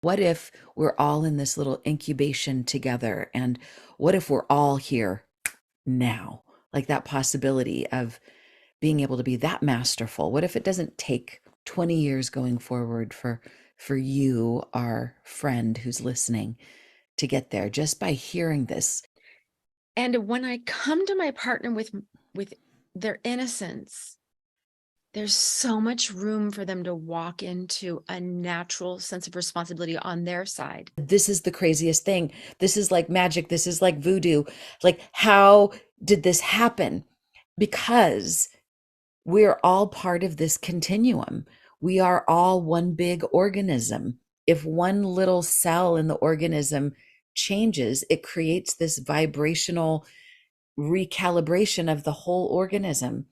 What if we're all in this little incubation together? And what if we're all here now? Like that possibility of being able to be that masterful. What if it doesn't take 20 years going forward for you, our friend who's listening, to get there just by hearing this? And when I come to my partner with their innocence, there's so much room for them to walk into a natural sense of responsibility on their side. This is the craziest thing. This is like magic. This is like voodoo. Like, how did this happen? Because we're all part of this continuum. We are all one big organism. If one little cell in the organism changes, it creates this vibrational recalibration of the whole organism.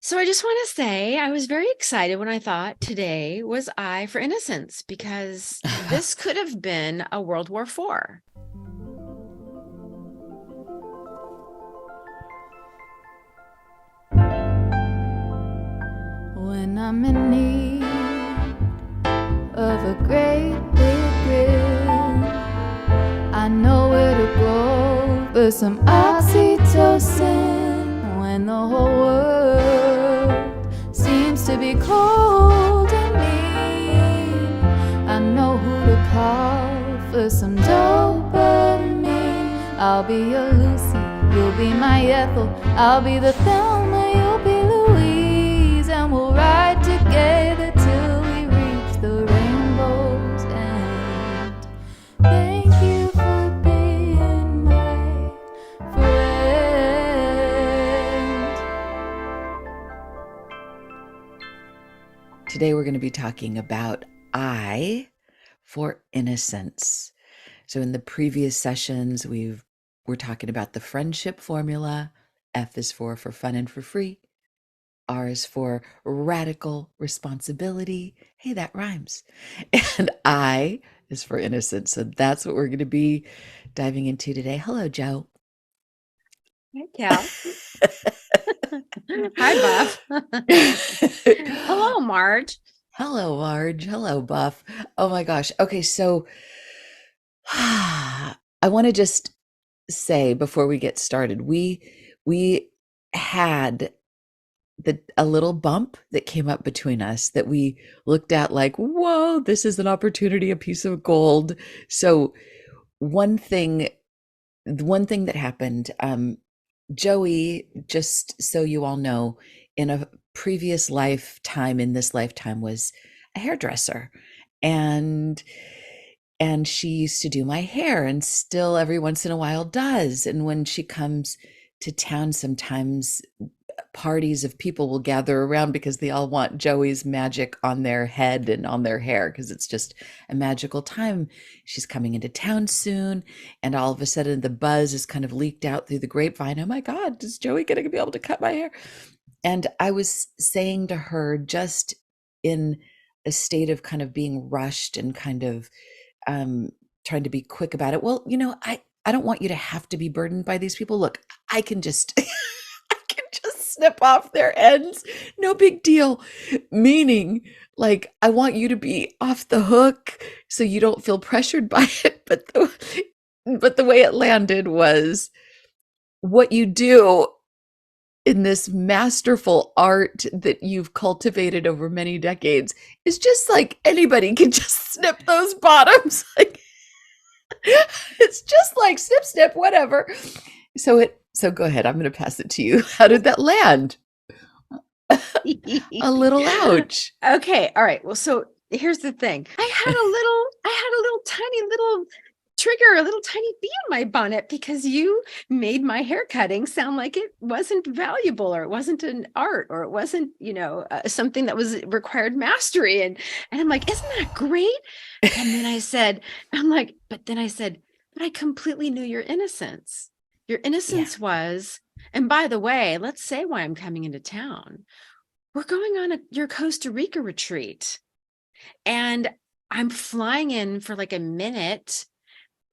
So I just want to say I was very excited when I thought today was I for Innocence, because this could have been a World War IV. When I'm in need of a great big grin, I know where to go for some oxytocin. When the whole world seems to be cold and mean, I know who to call for some dopamine. I'll be your Lucy, you'll be my Ethel, I'll be the Thelma, you'll be Louise, and we'll ride together till we reach the rainbow's end. Thank you for being my friend. Today, we're going to be talking about I for Innocence. So, in the previous sessions, we're talking about the friendship formula. F is for fun and for free. R is for radical responsibility. Hey, that rhymes. And I is for innocence. So that's what we're going to be diving into today. Hello, Joe. Hey, Cal. Hi, Buff. Hello, Marge. Hello, Marge. Hello, Buff. Oh my gosh. Okay, so I want to just say before we get started, we had a little bump that came up between us that we looked at like, whoa, this is an opportunity, a piece of gold. So one thing one thing that happened, Joey, just so you all know, in a previous lifetime, in this lifetime, was a hairdresser. And she used to do my hair and still every once in a while does. And when she comes to town, sometimes parties of people will gather around because they all want Joey's magic on their head and on their hair because it's just a magical time. She's coming into town soon, and all of a sudden the buzz is kind of leaked out through the grapevine. Oh my God, is Joey going to be able to cut my hair? And I was saying to her, just in a state of kind of being rushed and kind of trying to be quick about it. Well, I don't want you to have to be burdened by these people. Look, I can just I can just snip off their ends. No big deal. Meaning, like, I want you to be off the hook so you don't feel pressured by it. But the way it landed was what you do in this masterful art that you've cultivated over many decades is just like anybody can just snip those bottoms. Like, it's just like snip, snip, whatever. So go ahead. I'm going to pass it to you. How did that land? A little ouch. Okay, all right. Well, so here's the thing. I had a little tiny little trigger, a little tiny bee in my bonnet because you made my hair cutting sound like it wasn't valuable, or it wasn't an art, or it wasn't, something that was required mastery. And I'm like, isn't that great? And then I said, but I completely knew your innocence. Your Yeah. innocence was, and by the way, let's say why I'm coming into town. We're going on your Costa Rica retreat, and I'm flying in for like a minute,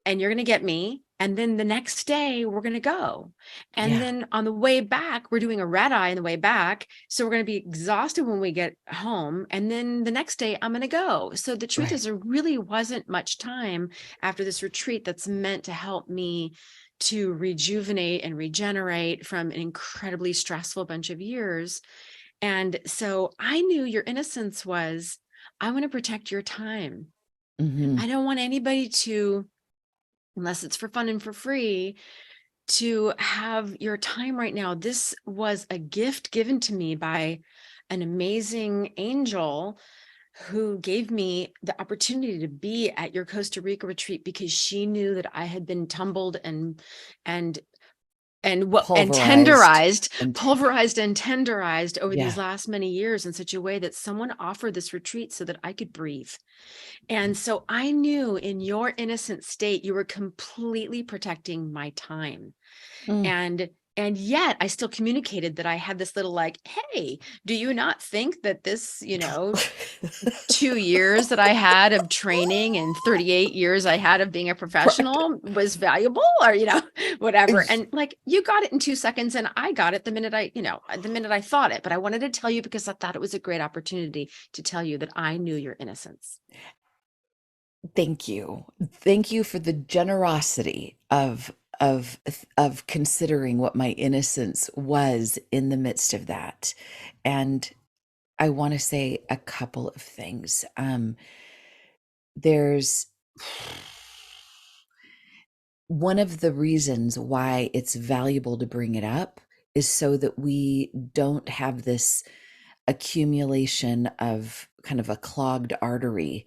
and you're going to get me, And then the next day we're going to go. And Yeah. then on the way back, we're doing a red eye on the way back. So we're going to be exhausted when we get home. And then the next day I'm going to go. So the truth Right. is, there really wasn't much time after this retreat that's meant to help me to rejuvenate and regenerate from an incredibly stressful bunch of years. And so I knew your innocence was, I want to protect your time. Hmm. I don't want anybody to, unless it's for fun and for free, to have your time right now. This was a gift given to me by an amazing angel who gave me the opportunity to be at your Costa Rica retreat because she knew that I had been tumbled and and Pulverized and pulverized and tenderized over these yeah. last many years in such a way that someone offered this retreat so that I could breathe. And so I knew in your innocent state, you were completely protecting my time. Mm. And yet I still communicated that I had this little like, hey, do you not think that this, 2 years that I had of training and 38 years I had of being a Right. professional was valuable, or, whatever. And like, you got it in 2 seconds and I got it the minute I thought it, but I wanted to tell you because I thought it was a great opportunity to tell you that I knew your innocence. Thank you. Thank you for the generosity of considering what my innocence was in the midst of that. And I want to say a couple of things. There's one of the reasons why it's valuable to bring it up is so that we don't have this accumulation of kind of a clogged artery,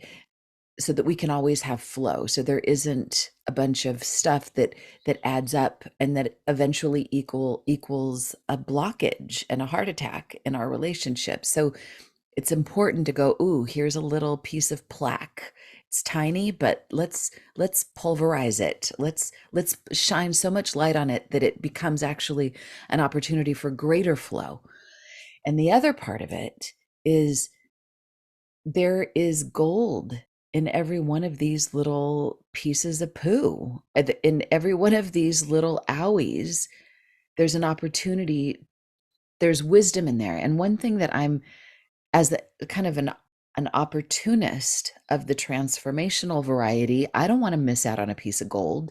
so that we can always have flow, so there isn't a bunch of stuff that adds up and that eventually equals a blockage and a heart attack in our relationship. So it's important to go, ooh, here's a little piece of plaque. It's tiny, but let's pulverize it. Let's shine so much light on it that it becomes actually an opportunity for greater flow. And the other part of it is there is gold in every one of these little pieces of poo. In every one of these little owies, there's an opportunity, there's wisdom in there. And one thing that I'm, as the kind of an opportunist of the transformational variety, I don't want to miss out on a piece of gold.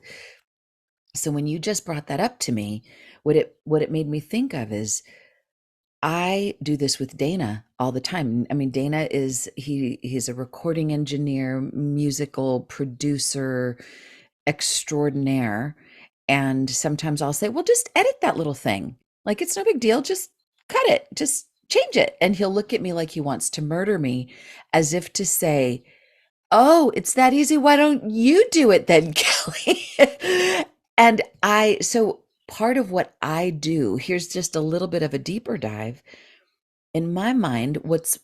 So when you just brought that up to me, what it made me think of is I do this with Dana all the time. I mean, Dana he's a recording engineer, musical producer extraordinaire. And sometimes I'll say, well, just edit that little thing. Like, it's no big deal. Just cut it, just change it. And he'll look at me like he wants to murder me, as if to say, oh, it's that easy. Why don't you do it then, Kelly? So part of what I do, here's just a little bit of a deeper dive. In my mind, what's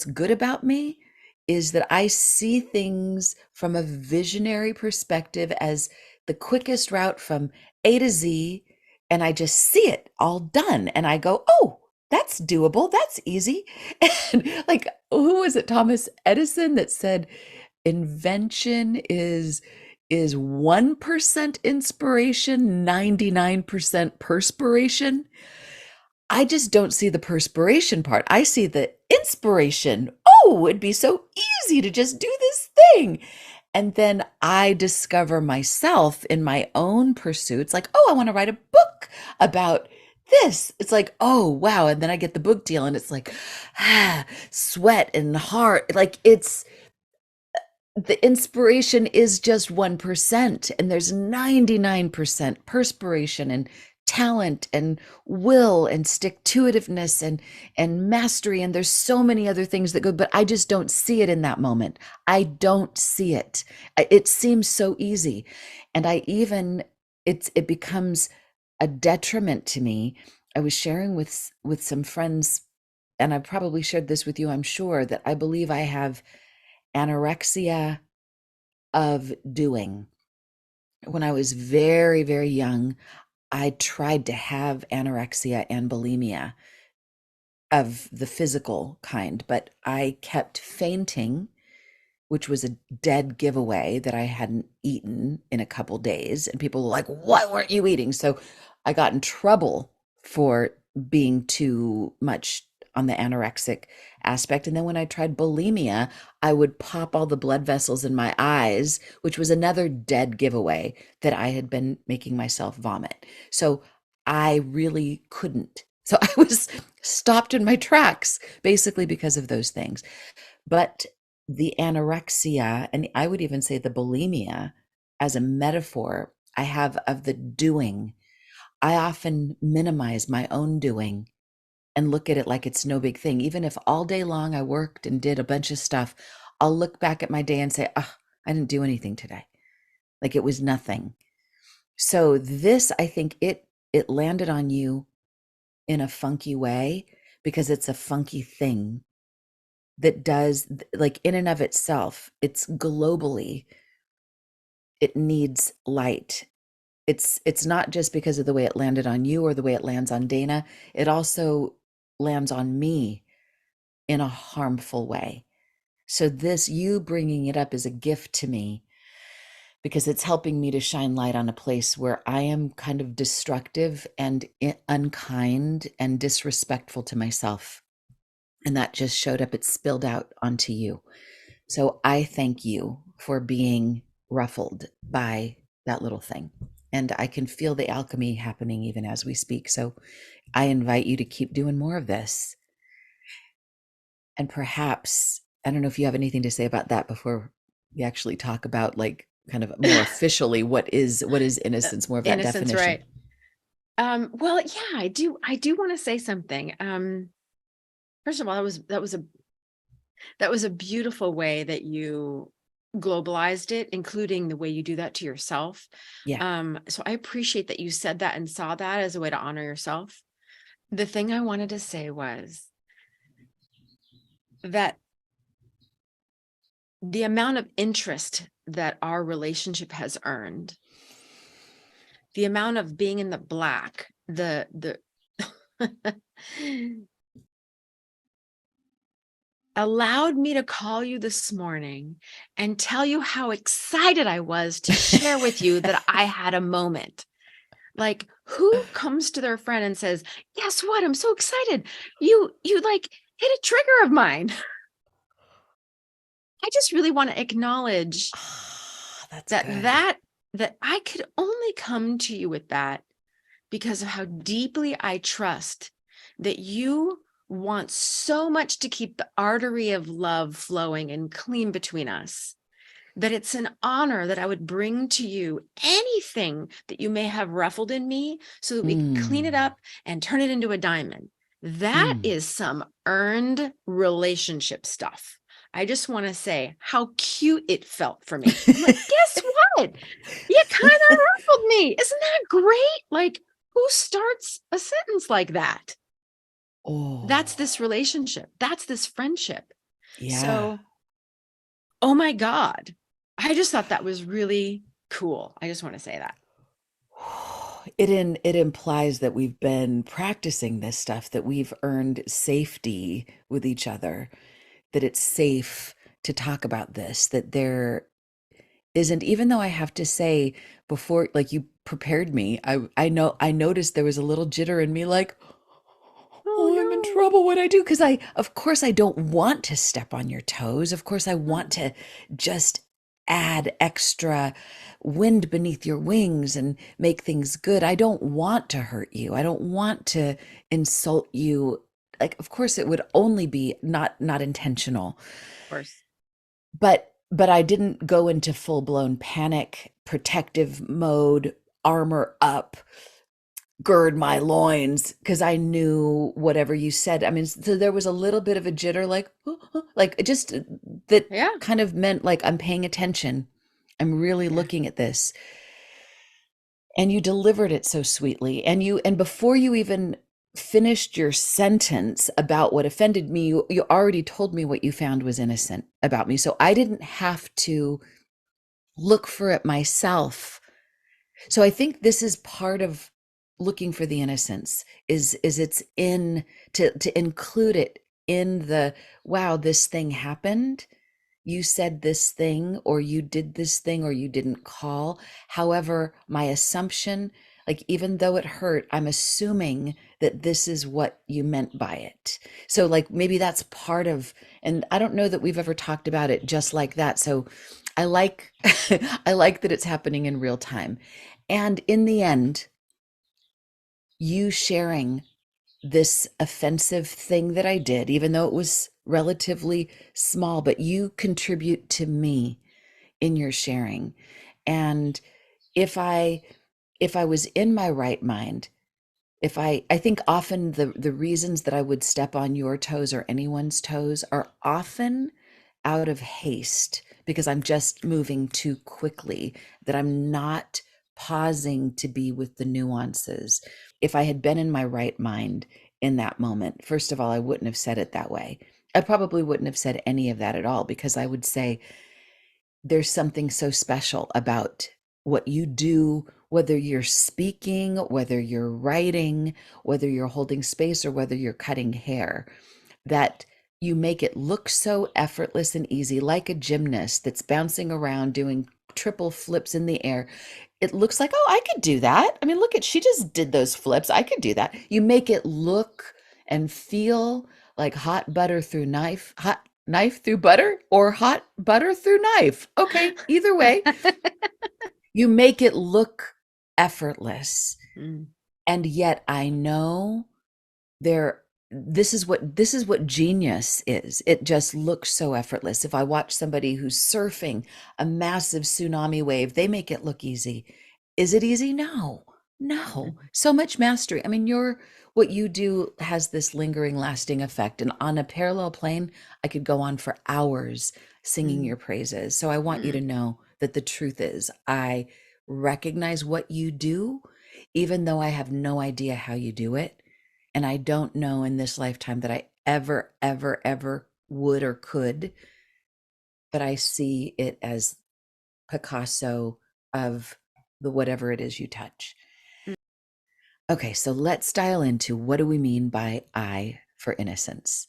good about me is that I see things from a visionary perspective as the quickest route from A to Z, and I just see it all done. And I go, oh, that's doable. That's easy. And like, who was it? Thomas Edison that said invention is 1% inspiration, 99% perspiration. I just don't see the perspiration part. I see the inspiration. Oh, it'd be so easy to just do this thing. And then I discover myself in my own pursuits, like, oh, I want to write a book about this. It's like, oh, wow. And then I get the book deal and it's like, sweat and heart. Like, it's the inspiration is just 1%, and there's 99% perspiration and talent and will and stick to itiveness and mastery, and there's so many other things that go, but I just don't see it in that moment. I don't see it. It seems so easy, and it becomes a detriment to me. I was sharing with some friends, and I probably shared this with you, I'm sure, that I believe I have anorexia of doing. When I was very, very young, I tried to have anorexia and bulimia of the physical kind, but I kept fainting which was a dead giveaway that I hadn't eaten in a couple days. And people were like, "Why weren't you eating?" So I got in trouble for being too much on the anorexic aspect. And then when I tried bulimia, I would pop all the blood vessels in my eyes, which was another dead giveaway that I had been making myself vomit. So I really couldn't. So I was stopped in my tracks basically because of those things. But the anorexia, and I would even say the bulimia as a metaphor I have of the doing, I often minimize my own doing and look at it like it's no big thing. Even if all day long I worked and did a bunch of stuff, I'll look back at my day and say, oh, I didn't do anything today. Like it was nothing. So this, I think it landed on you in a funky way because it's a funky thing that does, like, in and of itself, it's globally, it needs light. It's not just because of the way it landed on you or the way it lands on Dana. It also lands on me in a harmful way. So this, you bringing it up, is a gift to me because it's helping me to shine light on a place where I am kind of destructive and unkind and disrespectful to myself. And that just showed up, it spilled out onto you. So I thank you for being ruffled by that little thing. And I can feel the alchemy happening even as we speak. So I invite you to keep doing more of this. And perhaps, I don't know if you have anything to say about that before we actually talk about, like, kind of more officially what is innocence, more of that Innocence, definition. right? Well, yeah, I do want to say something. First of all, that was a beautiful way that you globalized it, including the way you do that to yourself. Yeah. So I appreciate that you said that and saw that as a way to honor yourself. The thing I wanted to say was that the amount of interest that our relationship has earned, the amount of being in the black, the allowed me to call you this morning and tell you how excited I was to share with you that I had a moment. Like, who comes to their friend and says, "Guess what? I'm so excited. You like hit a trigger of mine." I just really want to acknowledge That's that good. that I could only come to you with that because of how deeply I trust that you want so much to keep the artery of love flowing and clean between us, that it's an honor that I would bring to you anything that you may have ruffled in me so that we can clean it Mm, up and turn it into a diamond. That mm. is some earned relationship stuff. I just want to say how cute it felt for me. I'm like, guess what? You kind of ruffled me. Isn't that great? Like, who starts a sentence like that? That's Oh, this relationship. That's this friendship. yeah. So, oh my God. I just thought that was really cool. I just want to say that. It implies that we've been practicing this stuff, that we've earned safety with each other, that it's safe to talk about this, that there isn't, even though I have to say, before, like, you prepared me, I noticed there was a little jitter in me, like, Oh oh, I'm in no. trouble. What I do? Because of course, I don't want to step on your toes. Of course, I want to just add extra wind beneath your wings and make things good. I don't want to hurt you. I don't want to insult you. Like, of course, it would only be not intentional. Of course. But I didn't go into full-blown panic, protective mode, armor up, gird my loins, because I knew whatever you said. I mean, so there was a little bit of a jitter, like, like, just that Yeah. kind of meant, like, I'm paying attention. I'm really Yeah. looking at this. And you delivered it so sweetly. And before you even finished your sentence about what offended me, you already told me what you found was innocent about me. So I didn't have to look for it myself. So I think this is part of looking for the innocence, is it's in, to include it in the, wow, this thing happened. you said this thing or you did this thing or you didn't call. However, my assumption, like even though it hurt, I'm assuming that this is what you meant by it. So like maybe that's part of, and I don't know that we've ever talked about it just like that. So I like I like that it's happening in real time. And in the end, you sharing this offensive thing that I did, even though it was relatively small, but you contribute to me in your sharing. And if I if I was in my right mind, if I think often the reasons that I would step on your toes or anyone's toes are often out of haste because I'm just moving too quickly, that I'm not pausing to be with the nuances. If I had been in my right mind in that moment, first of all, I wouldn't have said it that way. I probably wouldn't have said any of that at all because I would say, there's something so special about what you do, whether you're speaking, whether you're writing, whether you're holding space, or whether you're cutting hair, that you make it look so effortless and easy, like a gymnast that's bouncing around doing triple flips in the air. It looks like, oh, I could do that. I mean, look at, she just did those flips. I could do that. You make it look and feel like hot butter through knife, hot knife through butter, or hot butter through knife. Okay, either way, you make it look effortless. Mm. And yet I know there, this is what genius is. It just looks so effortless. If I watch somebody who's surfing a massive tsunami wave, they make it look easy. Is it easy? No. No. So much mastery. I mean, what you do has this lingering, lasting effect. And on a parallel plane, I could go on for hours singing Mm. your praises. So I want you to know that the truth is, I recognize what you do, even though I have no idea how you do it. And I don't know in this lifetime that I ever, ever, ever would or could, but I see it as Picasso of the whatever it is you touch. Okay, so let's dial into what do we mean by I for innocence.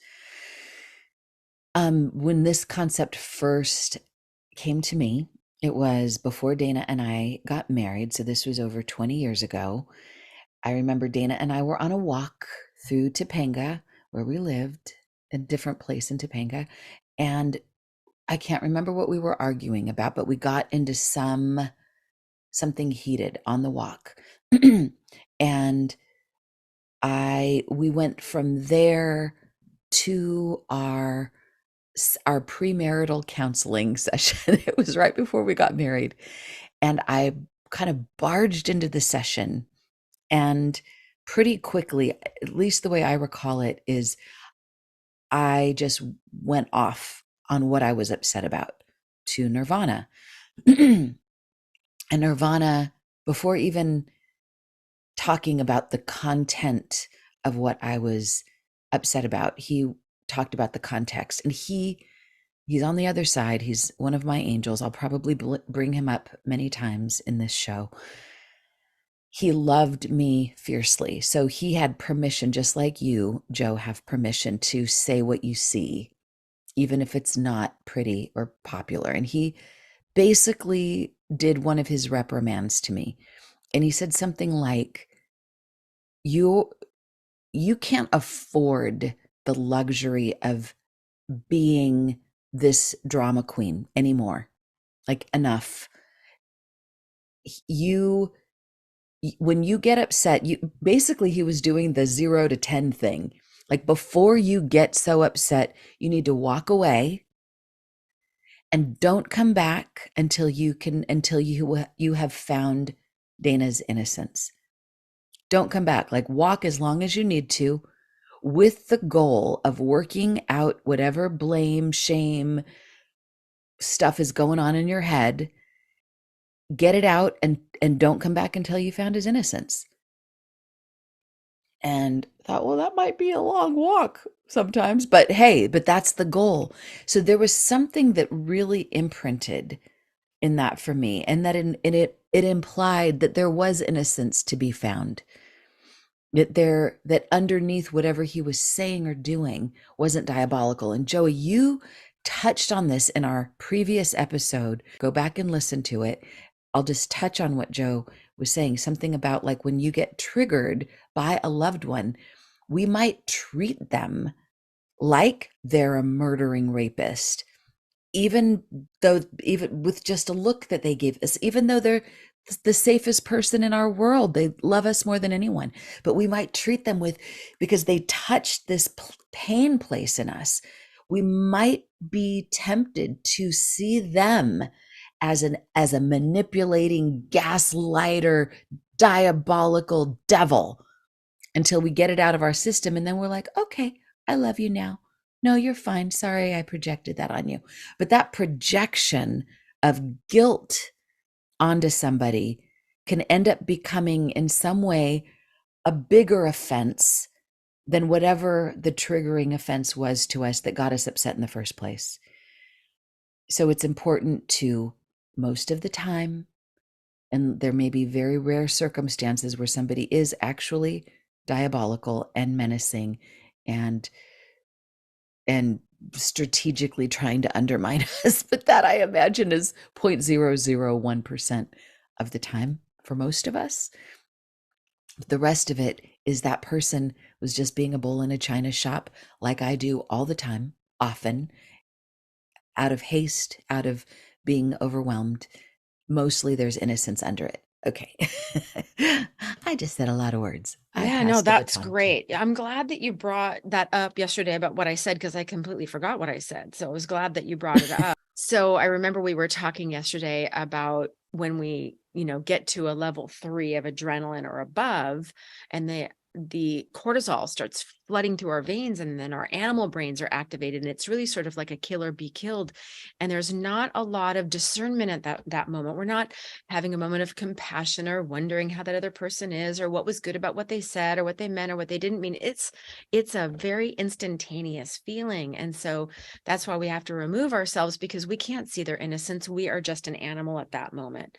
When this concept first came to me, it was before Dana and I got married. So this was over 20 years ago. I remember Dana and I were on a walk through Topanga, where we lived, a different place in Topanga. And I can't remember what we were arguing about, but we got into something heated on the walk. And we went from there to our premarital counseling session. It was right before we got married. And I kind of barged into the session, and pretty quickly, at least the way I recall it, is I just went off on what I was upset about to Nirvana. And Nirvana, before even talking about the content of what I was upset about, he talked about the context. And he's on the other side. He's one of my angels. I'll probably bring him up many times in this show. He loved me fiercely. So he had permission, just like you, Joe, have permission to say what you see, even if it's not pretty or popular. And he basically did one of his reprimands to me. And he said something like, you can't afford the luxury of being this drama queen anymore. Like, enough. You When you get upset, you basically, he was doing the 0 to 10 thing. Like, before you get so upset, you need to walk away and don't come back until you have found Dana's innocence. Don't come back. Like, walk as long as you need to, with the goal of working out whatever blame, shame stuff is going on in your head. Get it out, and don't come back until you found his innocence. And thought, well, that might be a long walk sometimes, but hey, but that's the goal. So there was something that really imprinted in that for me, and that it implied that there was innocence to be found. That underneath whatever he was saying or doing wasn't diabolical. And Joey, you touched on this in our previous episode. Go back and listen to it. I'll just touch on what Joe was saying, something about like when you get triggered by a loved one, we might treat them like they're a murdering rapist, even though, even with just a look that they gave us, even though they're the safest person in our world, they love us more than anyone, but we might treat them with, because they touched this pain place in us, we might be tempted to see them as a manipulating gaslighter, diabolical devil, until we get it out of our system. And then we're like, okay, I love you now. No, you're fine. Sorry, I projected that on you. But that projection of guilt onto somebody can end up becoming, in some way, a bigger offense than whatever the triggering offense was to us that got us upset in the first place. So it's important to, most of the time, and there may be very rare circumstances where somebody is actually diabolical and menacing and strategically trying to undermine us, but that, I imagine, is 0.001% of the time for most of us. The rest of it is that person was just being a bull in a china shop, like I do all the time, often, out of haste, out of being overwhelmed. Mostly there's innocence under it. Okay. I just said a lot of words. I Yeah, no, passed the that's baton. great. I'm glad that you brought that up yesterday about what I said, because I completely forgot what I said. So I was glad that you brought it up. So I remember we were talking yesterday about when we, get to a level 3 of adrenaline or above, and the cortisol starts flooding through our veins, and then our animal brains are activated, and it's really sort of like a kill or be killed. And there's not a lot of discernment at that moment. We're not having a moment of compassion or wondering how that other person is, or what was good about what they said or what they meant or what they didn't mean. It's a very instantaneous feeling. And so that's why we have to remove ourselves, because we can't see their innocence. We are just an animal at that moment.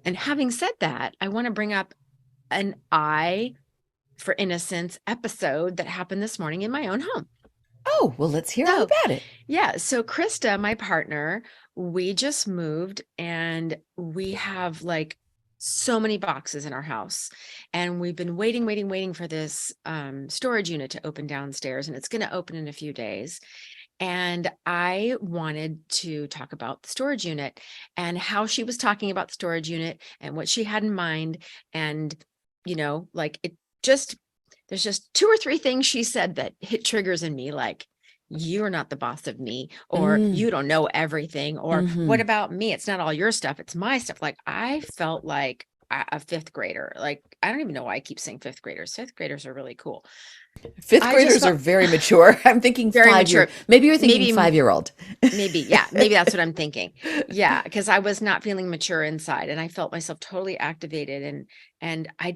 And having said that, I want to bring up an I for Innocence episode that happened this morning in my own home. Oh, well, let's hear all So, about it. yeah. So Krista, my partner, we just moved, and we have like so many boxes in our house, and we've been waiting for this storage unit to open downstairs, and it's going to open in a few days. And I wanted to talk about the storage unit and how she was talking about the storage unit and what she had in mind. And, like there's just 2 or 3 things she said that hit triggers in me, like, you're not the boss of me, or Mm, you don't know everything, or what mhm. about me? It's not all your stuff, it's my stuff. Like, I felt like a fifth grader. Like, I don't even know why I keep saying fifth graders. Fifth graders are really cool. Fifth I just graders are felt very mature. I'm thinking very 5 year. mature. Maybe you're thinking Maybe 5-year-old. yeah, maybe that's what I'm thinking. Yeah, because I was not feeling mature inside, and I felt myself totally activated, and I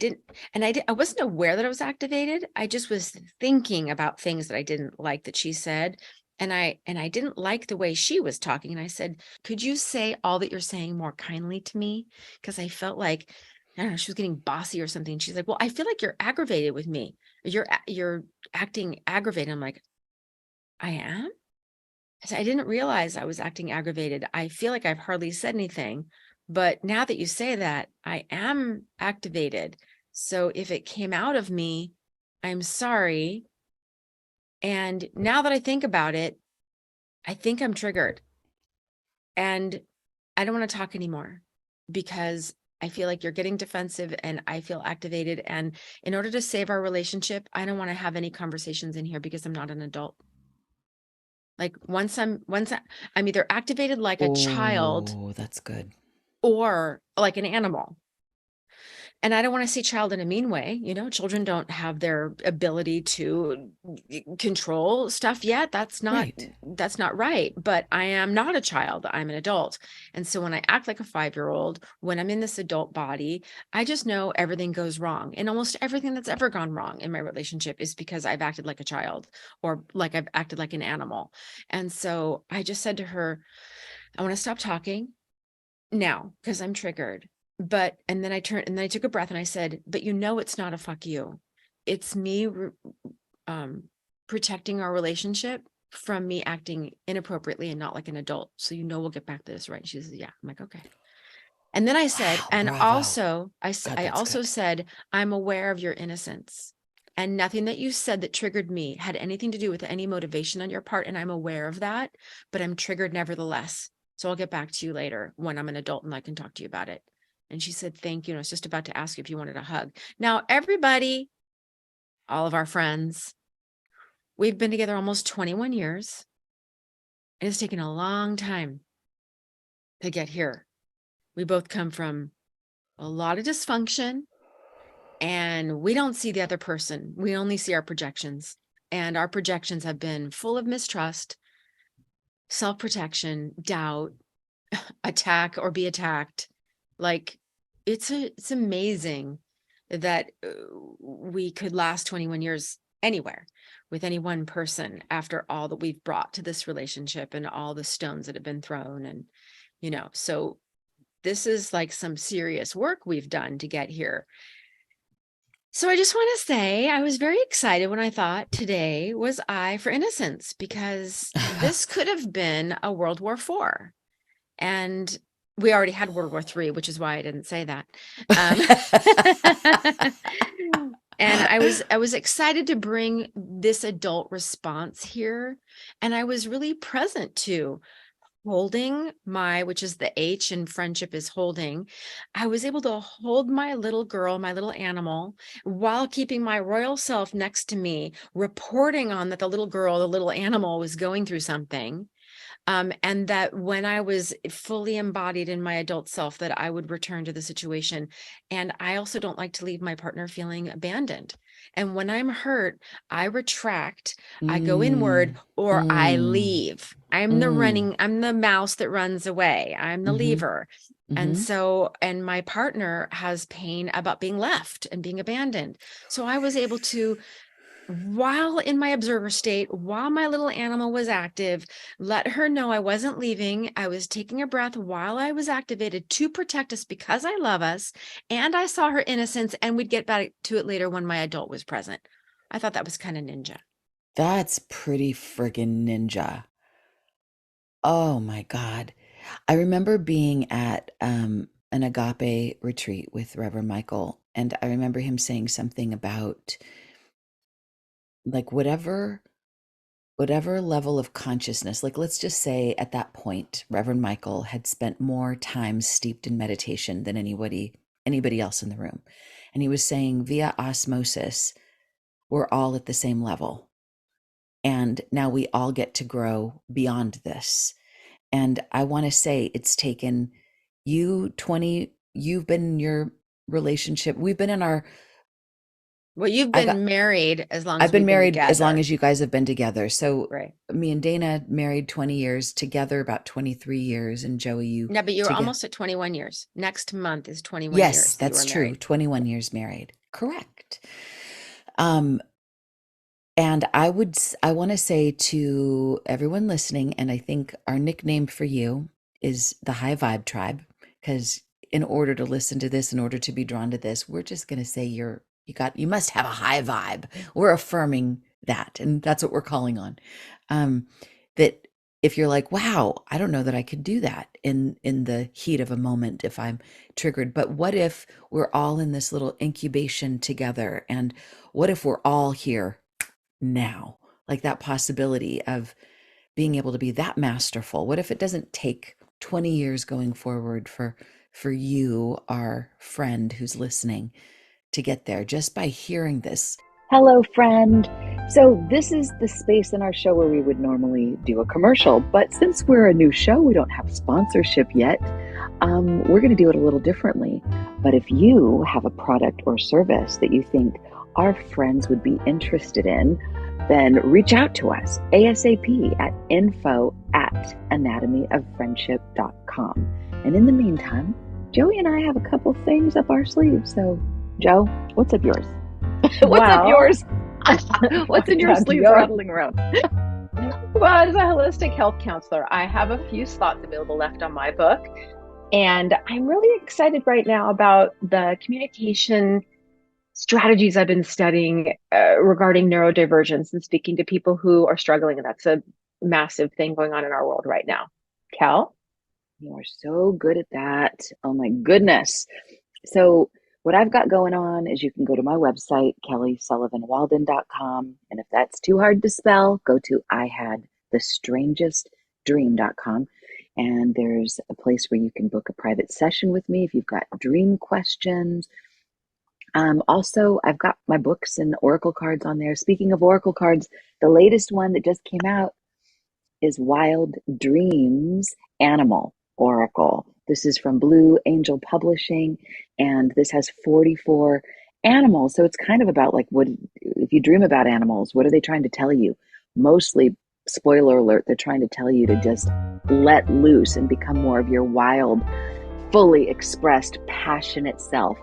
wasn't aware that I was activated. I just was thinking about things that I didn't like that she said, and I didn't like the way she was talking, and I said, "Could you say all that you're saying more kindly to me?" Because I felt like, I don't know, she was getting bossy or something. She's like, "Well, I feel like you're aggravated with me. You're acting aggravated." I'm like, "I am?" I didn't realize I was acting aggravated. I feel like I've hardly said anything, but now that you say that, I am activated. So if it came out of me, I'm sorry. And now that I think about it, I think I'm triggered, and I don't want to talk anymore, because I feel like you're getting defensive and I feel activated. And in order to save our relationship, I don't want to have any conversations in here, because I'm not an adult. Like, I'm either activated like a child Oh, that's good. or like an animal. And I don't want to say child in a mean way. Children don't have their ability to control stuff yet. Right. That's not right. But I am not a child. I'm an adult. And so when I act like a 5-year-old, when I'm in this adult body, I just know everything goes wrong. And almost everything that's ever gone wrong in my relationship is because I've acted like a child, or like I've acted like an animal. And so I just said to her, I want to stop talking now, because I'm triggered. And then I turned, and then I took a breath, and I said, but it's not a fuck you. It's me um, protecting our relationship. from me acting inappropriately and not like an adult. So, we'll get back to this, right? She says, yeah. I'm like, okay. And then I said, Wow, and bravo. also God, I that's also good. said, I'm aware of your innocence. And nothing that you said that triggered me had anything to do with any motivation on your part. And I'm aware of that, but I'm triggered nevertheless. So I'll get back to you later when I'm an adult and I can talk to you about it. And she said, thank you. And I was just about to ask you if you wanted a hug. Now, everybody, all of our friends, we've been together almost 21 years. And it's taken a long time to get here. We both come from a lot of dysfunction, and we don't see the other person. We only see our projections. And our projections have been full of mistrust, self-protection, doubt, attack or be attacked. Like it's amazing that we could last 21 years anywhere with any one person after all that we've brought to this relationship and all the stones that have been thrown. And, so this is like some serious work we've done to get here. So I just want to say I was very excited when I thought today was I for Innocence, because this could have been a World War IV. And we already had World War III, which is why I didn't say that. And I was excited to bring this adult response here. And I was really present to holding which is the H in friendship is holding. I was able to hold my little girl, my little animal, while keeping my royal self next to me, reporting on that the little girl, the little animal was going through something. And that when I was fully embodied in my adult self, that I would return to the situation. And I also don't like to leave my partner feeling abandoned. And when I'm hurt, I retract, I go inward, or I leave. I'm the mouse that runs away. I'm the leaver. And so, and my partner has pain about being left and being abandoned. So I was able to, while in my observer state, while my little animal was active, let her know I wasn't leaving. I was taking a breath while I was activated to protect us because I love us. And I saw her innocence, and we'd get back to it later when my adult was present. I thought that was kind of ninja. That's pretty friggin' ninja. Oh my God. I remember being at an agape retreat with Reverend Michael, and I remember him saying something about like whatever level of consciousness, like let's just say at that point, Reverend Michael had spent more time steeped in meditation than anybody else in the room. And he was saying via osmosis, we're all at the same level. And now we all get to grow beyond this. And I want to say it's taken you've been in your relationship. We've been in our Well, you've I got been married as long I've as been we've been married as long together. as you guys have been together. So Right. me and Dana married 20 years, together about 23 years, and Joey, you No, but you were together. almost at 21 years. Next month is 21 Yes, years that you that's were true. married. 21 years married. Correct. Um, and I want to say to everyone listening, and I think our nickname for you is the High Vibe Tribe, because in order to listen to this, in order to be drawn to this, we're just going to say you must have a high vibe. We're affirming that, and that's what we're calling on. Um, that if you're like, wow, I don't know that I could do that in the heat of a moment if I'm triggered, but what if we're all in this little incubation together, and what if we're all here now, like that possibility of being able to be that masterful? What if it doesn't take 20 years going forward for you, our friend who's listening, to get there just by hearing this? Hello, friend. So, this is the space in our show where we would normally do a commercial, but since we're a new show, we don't have sponsorship yet. We're going to do it a little differently. But if you have a product or service that you think our friends would be interested in, then reach out to us ASAP at info@anatomyoffriendship.com. And in the meantime, Joey and I have a couple things up our sleeves. So, Joe, what's up yours? What's up yours? What's in your sleeves rattling around? Well, as a holistic health counselor, I have a few slots available left on my book. And I'm really excited right now about the communication strategies I've been studying regarding neurodivergence and speaking to people who are struggling. And that's a massive thing going on in our world right now. Kel? You are so good at that. Oh my goodness. So, what I've got going on is you can go to my website, kellysullivanwalden.com. And if that's too hard to spell, go to ihadthestrangestdream.com. And there's a place where you can book a private session with me if you've got dream questions. Also, I've got my books and oracle cards on there. Speaking of oracle cards, the latest one that just came out is Wild Dreams Animal Oracle. This is from Blue Angel Publishing, and this has 44 animals. So it's kind of about like, what if you dream about animals, what are they trying to tell you? Mostly, spoiler alert, they're trying to tell you to just let loose and become more of your wild, fully expressed, passionate self.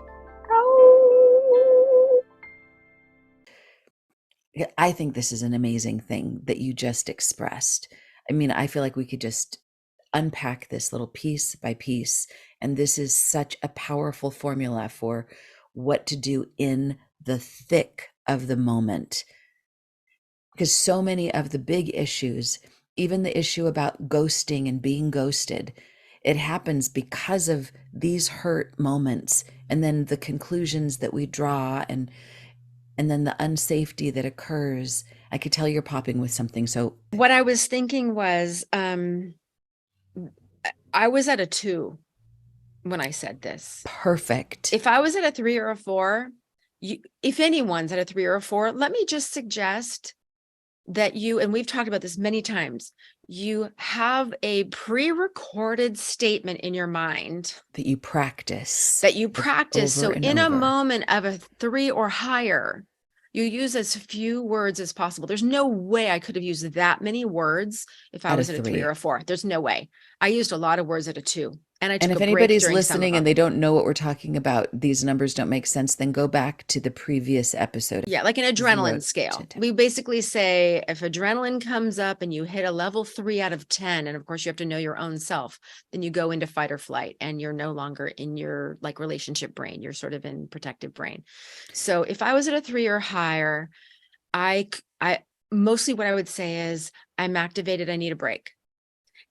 I think this is an amazing thing that you just expressed. I mean, I feel like we could just unpack this little piece by piece. And this is such a powerful formula for what to do in the thick of the moment. Because so many of the big issues, even the issue about ghosting and being ghosted, it happens because of these hurt moments and then the conclusions that we draw and then the unsafety that occurs. I could tell you're popping with something. So what I was thinking was, I was at a 2 when I said this. perfect. If I was at a 3 or a 4, if anyone's at a 3 or a 4, let me just suggest that you, and we've talked about this many times, you have a pre-recorded statement in your mind that you practice. So in over. a moment of a 3 or higher, you use as few words as possible. There's no way I could have used that many words if I was at a 3 or a 4. There's no way. I used a lot of words at a 2. And I took And if a break anybody's during some of listening them. and they don't know what we're talking about, these numbers don't make sense, then go back to the previous episode. Yeah, like an adrenaline 0 scale. to 10. We basically say if adrenaline comes up and you hit a level 3 out of 10, and of course you have to know your own self, then you go into fight or flight and you're no longer in your like relationship brain. You're sort of in protective brain. So if I was at a 3 or higher, I mostly what I would say is I'm activated. I need a break.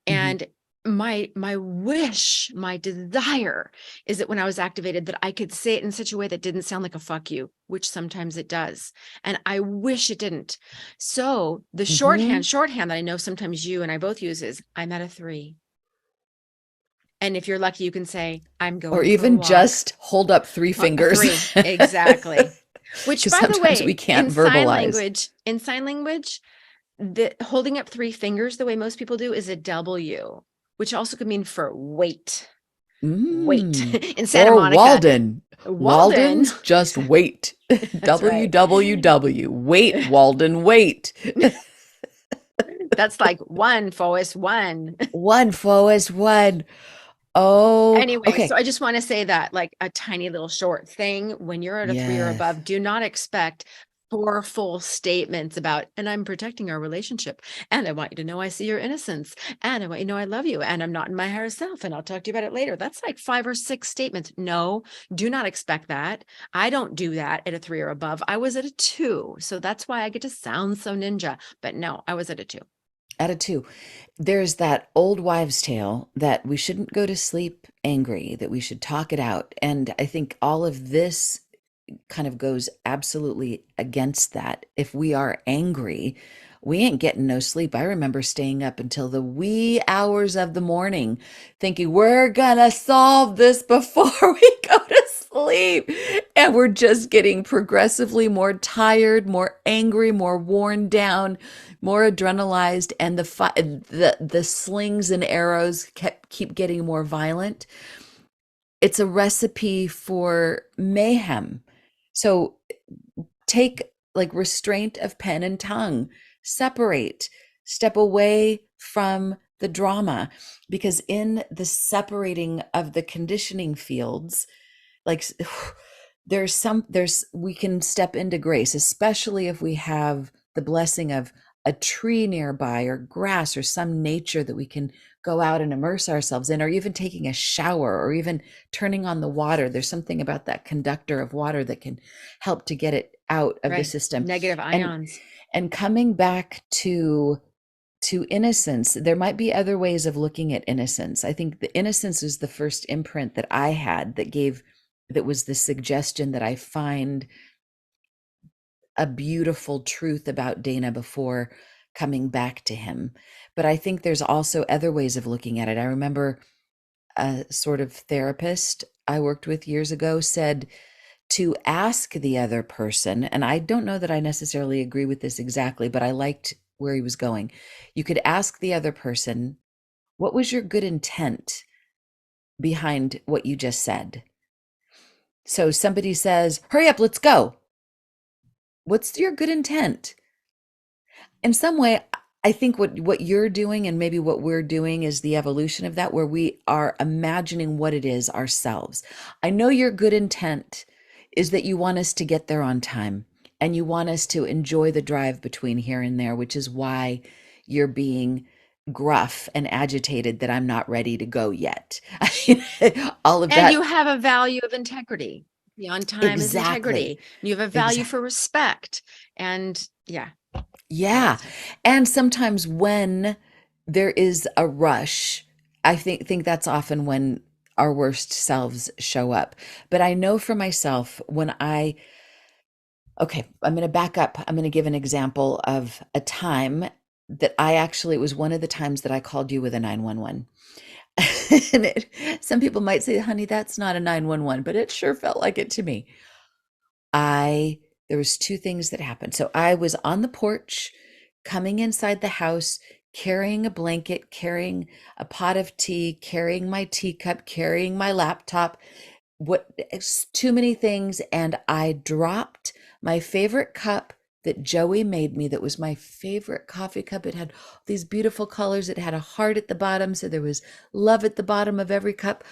And my wish, my desire is that when I was activated, that I could say it in such a way that didn't sound like a fuck you, which sometimes it does. And I wish it didn't. So the shorthand that I know sometimes you and I both use is I'm at a 3. And if you're lucky, you can say, I'm going or for a even walk. just hold up 3 fingers. 3, exactly. Which, by the way, we can't in verbalize. sign language, the holding up 3 fingers the way most people do is a W, which also could mean for wait. Wait. In Santa or Monica. Walden. Walden. Walden's just wait. WWW. Wait, Walden, wait. That's like 1 Forrest 1. 1 Forrest 1. Oh, Anyway, okay. so I just want to say that like a tiny little short thing, when you're at a 3 or above, do not expect 4 full statements about, and I'm protecting our relationship. And I want you to know I see your innocence. And I want you to know I love you. And I'm not in my higher self. And I'll talk to you about it later. That's like 5 or 6 statements. No, do not expect that. I don't do that at a 3 or above. I was at a 2. So that's why I get to sound so ninja. But no, I was at a 2. At a 2. There's that old wives' tale that we shouldn't go to sleep angry, that we should talk it out. And I think all of this kind of goes absolutely against that. If we are angry, we ain't getting no sleep. I remember staying up until the wee hours of the morning thinking we're gonna solve this before we go to sleep. And we're just getting progressively more tired, more angry, more worn down, more adrenalized, and the slings and arrows keep getting more violent. It's a recipe for mayhem. So take like restraint of pen and tongue, separate, step away from the drama, because in the separating of the conditioning fields, like we can step into grace, especially if we have the blessing of a tree nearby or grass or some nature that we can go out and immerse ourselves in, or even taking a shower or even turning on the water. There's something about that conductor of water that can help to get it out of the system. Negative ions. And coming back to to innocence, there might be other ways of looking at innocence. I think the innocence is the first imprint that I had that was the suggestion that I find a beautiful truth about Dana before coming back to him. But I think there's also other ways of looking at it. I remember a sort of therapist I worked with years ago said to ask the other person, and I don't know that I necessarily agree with this exactly, but I liked where he was going. You could ask the other person, what was your good intent behind what you just said? So somebody says, hurry up, let's go. What's your good intent? In some way, I think what you're doing and maybe what we're doing is the evolution of that, where we are imagining what it is ourselves. I know your good intent is that you want us to get there on time and you want us to enjoy the drive between here and there, which is why you're being gruff and agitated that I'm not ready to go yet. All of And that. you have a value of integrity. The on time is Exactly. integrity. You have a value Exactly. for respect. And yeah. Yeah. And sometimes when there is a rush, I think that's often when our worst selves show up. But I know for myself okay, I'm going to back up. I'm going to give an example of a time that it was one of the times that I called you with a 911. And some people might say, honey, that's not a 911, but it sure felt like it to me. There was two things that happened. So I was on the porch, coming inside the house, carrying a blanket, carrying a pot of tea, carrying my teacup, carrying my laptop. It's too many things. And I dropped my favorite cup that Joey made me, that was my favorite coffee cup. It had these beautiful colors. It had a heart at the bottom, so there was love at the bottom of every cup.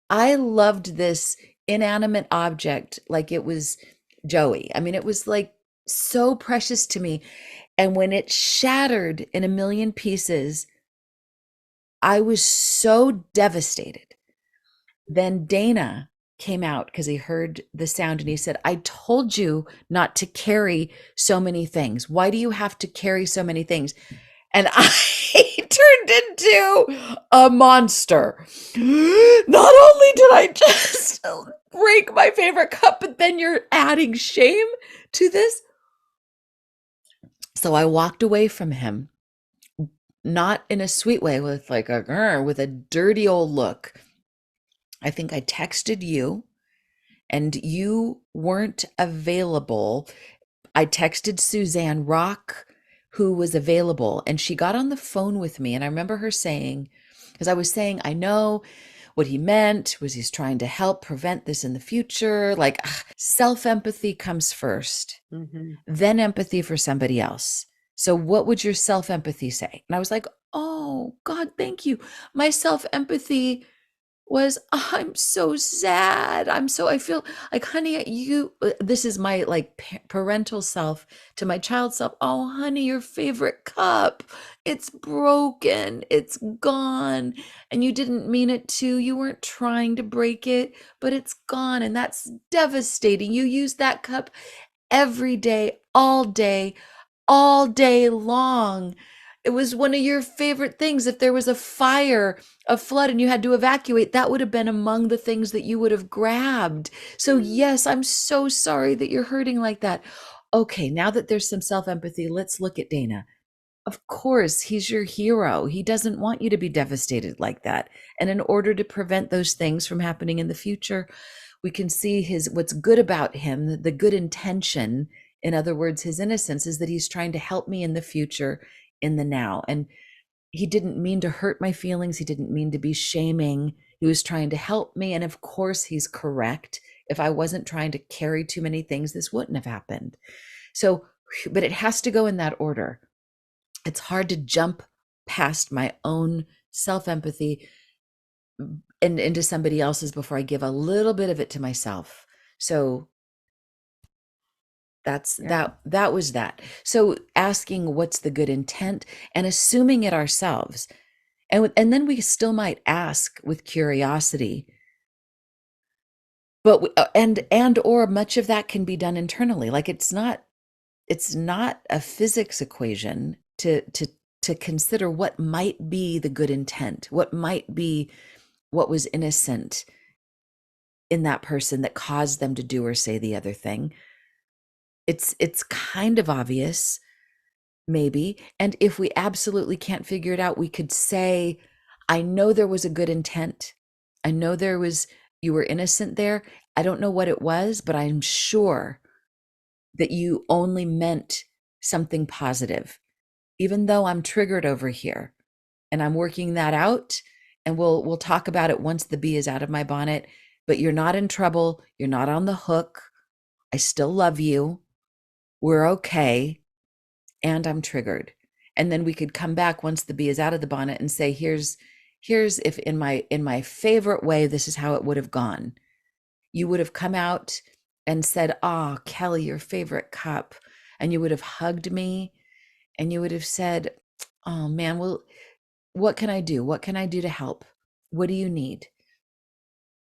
I loved this inanimate object like it was Joey. I mean, it was like so precious to me. And when it shattered in a million pieces, I was so devastated. Then Dana came out because he heard the sound and he said, I told you not to carry so many things. Why do you have to carry so many things? And I turned into a monster. Not only did I just break my favorite cup, but then you're adding shame to this. So I walked away from him, not in a sweet way, with with a dirty old look. I think I texted you and you weren't available. I texted Suzanne Rock, who was available, and she got on the phone with me. And I remember her saying, because I was saying, I know what he meant was he's trying to help prevent this in the future. Like, self-empathy comes first, then empathy for somebody else. So what would your self-empathy say? And I was like, oh, God, thank you. My self-empathy was, I'm so sad. I feel like, honey, this is my like parental self to my child self. Oh, honey, your favorite cup, it's broken, it's gone. And you didn't mean it to. You weren't trying to break it, but it's gone. And that's devastating. You use that cup every day, all day long. It was one of your favorite things. If there was a fire, a flood, and you had to evacuate, that would have been among the things that you would have grabbed. So, yes, I'm so sorry that you're hurting like that. Okay, now that there's some self-empathy, let's look at Dana. Of course, he's your hero. He doesn't want you to be devastated like that. And in order to prevent those things from happening in the future, we can see what's good about him, the good intention. In other words, his innocence is that he's trying to help me in the future, in the now. And he didn't mean to hurt my feelings. He didn't mean to be shaming. He was trying to help me. And of course, he's correct. If I wasn't trying to carry too many things, this wouldn't have happened. So, but it has to go in that order. It's hard to jump past my own self-empathy and into somebody else's before I give a little bit of it to myself. So that was that. So asking what's the good intent and assuming it ourselves. And then we still might ask with curiosity, but or much of that can be done internally. Like it's not a physics equation to to consider what might be the good intent, what might be what was innocent in that person that caused them to do or say the other thing. It's kind of obvious, maybe. And if we absolutely can't figure it out, we could say, I know there was a good intent. I know you were innocent there. I don't know what it was, but I'm sure that you only meant something positive, even though I'm triggered over here and I'm working that out. And we'll talk about it once the bee is out of my bonnet, but you're not in trouble. You're not on the hook. I still love you. We're okay. And I'm triggered. And then we could come back once the bee is out of the bonnet and say, here's if in my favorite way, this is how it would have gone. You would have come out and said, "Oh, Kelly, your favorite cup." And you would have hugged me and you would have said, "Oh man, well, what can I do? What can I do to help? What do you need?"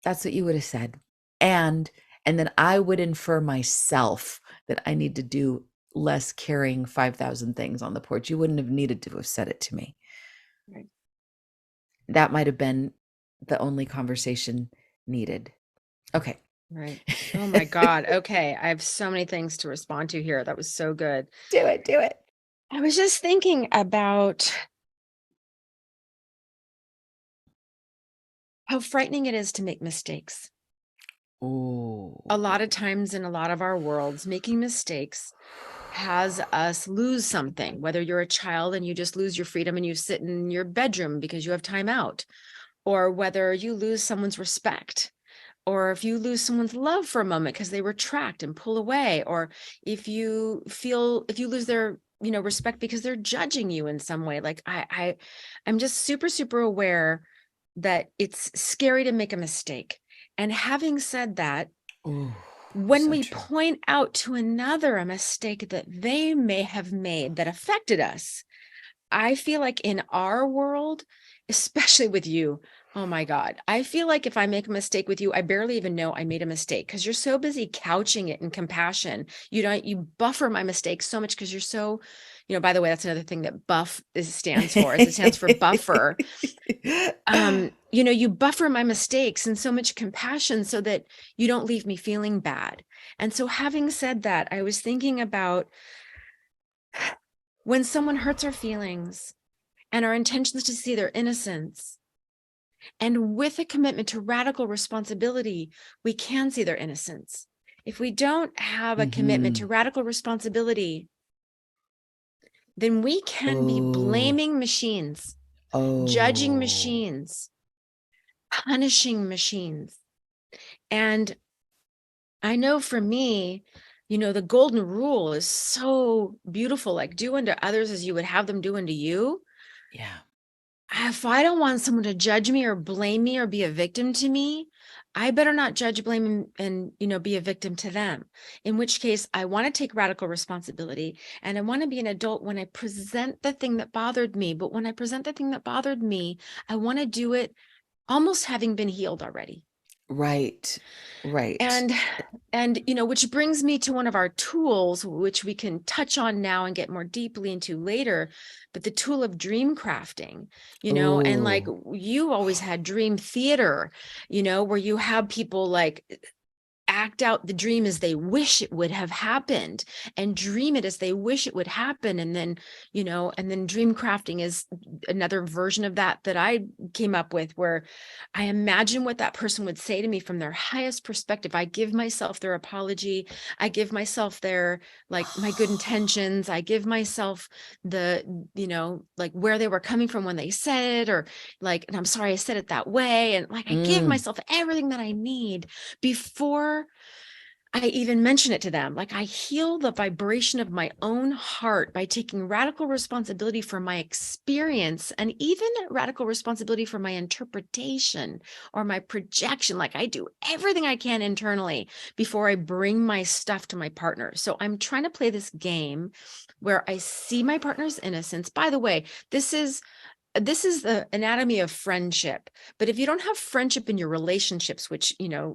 That's what you would have said. And then I would infer myself that I need to do less carrying 5,000 things on the porch. You wouldn't have needed to have said it to me. Right. That might have been the only conversation needed. Okay. Right. Oh my God. Okay. I have so many things to respond to here. That was so good. Do it. I was just thinking about how frightening it is to make mistakes. Oh. A lot of times in a lot of our worlds, making mistakes has us lose something, whether you're a child and you just lose your freedom and you sit in your bedroom because you have time out, or whether you lose someone's respect, or if you lose someone's love for a moment because they retract and pull away, or if you lose their respect because they're judging you in some way. Like I'm just super, super aware that it's scary to make a mistake. And having said that, Ooh, when so we true. point out to another a mistake that they may have made that affected us, I feel like in our world, especially with you, oh my God, I feel like if I make a mistake with you, I barely even know I made a mistake because you're so busy couching it in compassion. You buffer my mistakes so much because you're so, by the way, that's another thing that stands for, is it stands for buffer. You buffer my mistakes and so much compassion so that you don't leave me feeling bad. And so having said that, I was thinking about when someone hurts our feelings and our intention is to see their innocence, and with a commitment to radical responsibility, we can see their innocence. If we don't have a commitment to radical responsibility, then we can be blaming machines, judging machines, punishing machines. And I know for me, the golden rule is so beautiful, like do unto others as you would have them do unto you. Yeah. If I don't want someone to judge me or blame me or be a victim to me, I better not judge, blame, and be a victim to them. In which case, I want to take radical responsibility and I want to be an adult when I present the thing that bothered me. But when I present the thing that bothered me, I want to do it almost having been healed already. Right. And which brings me to one of our tools, which we can touch on now and get more deeply into later, but the tool of dream crafting, and like you always had dream theater, where you have people like act out the dream as they wish it would have happened and dream it as they wish it would happen. And then, dream crafting is another version of that I came up with, where I imagine what that person would say to me from their highest perspective. I give myself their apology. I give myself their, like, my good intentions. I give myself the, like where they were coming from when they said it, or like, and I'm sorry I said it that way. And like, I give myself everything that I need before I even mention it to them. Like, I heal the vibration of my own heart by taking radical responsibility for my experience and even radical responsibility for my interpretation or my projection. Like, I do everything I can internally before I bring my stuff to my partner. So I'm trying to play this game where I see my partner's innocence. By the way, this is this is the anatomy of friendship. But if you don't have friendship in your relationships, which,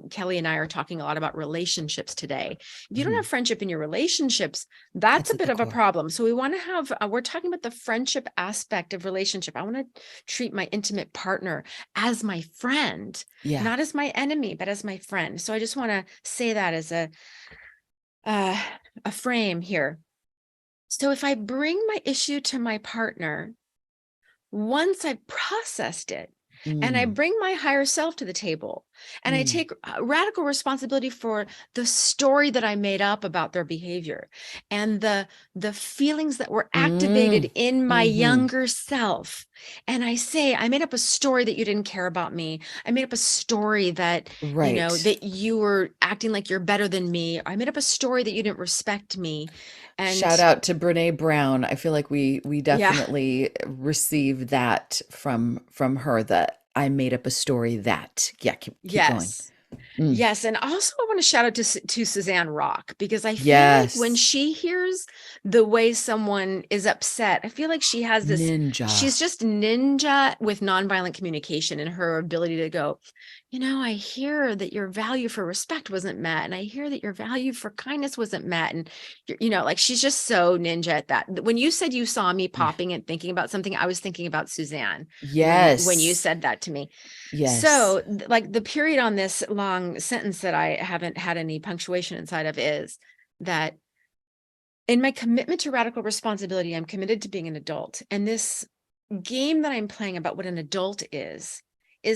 Kelly and I are talking a lot about relationships today. If you don't have Mhm. friendship in your relationships, that's That's a at bit the of a core. problem. So we want to have, we're talking about the friendship aspect of relationship. I want to treat my intimate partner as my friend, Yeah. not as my enemy, but as my friend. So I just want to say that as uh, a frame here. So if I bring my issue to my partner, once I've processed it, and I Mm. bring my higher self to the table, and I Mm. take radical responsibility for the story that I made up about their behavior and the feelings that were activated Mm. in my Mhm. younger self. And I say, I made up a story that you didn't care about me. I made up a story that, Right. that you were acting like you're better than me. I made up a story that you didn't respect me. Shout And out to Brene Brown. I feel like we yeah, definitely received that from her, that I made up a story that. Yeah, keep going. yes. Mm. Yes, and also I want to shout out to Suzanne Rock, because I feel like when Yes. she hears the way someone is upset, I feel like she has this, Ninja. she's just ninja with nonviolent communication and her ability to go, I hear that your value for respect wasn't met, and I hear that your value for kindness wasn't met, and like she's just so ninja at that. When you said you saw me Yeah. popping and thinking about something, I was thinking about Suzanne when you Yes. said that to me. Yes. So, like the period on this long sentence that I haven't had any punctuation inside of is that in my commitment to radical responsibility, I'm committed to being an adult. And this game that I'm playing about what an adult is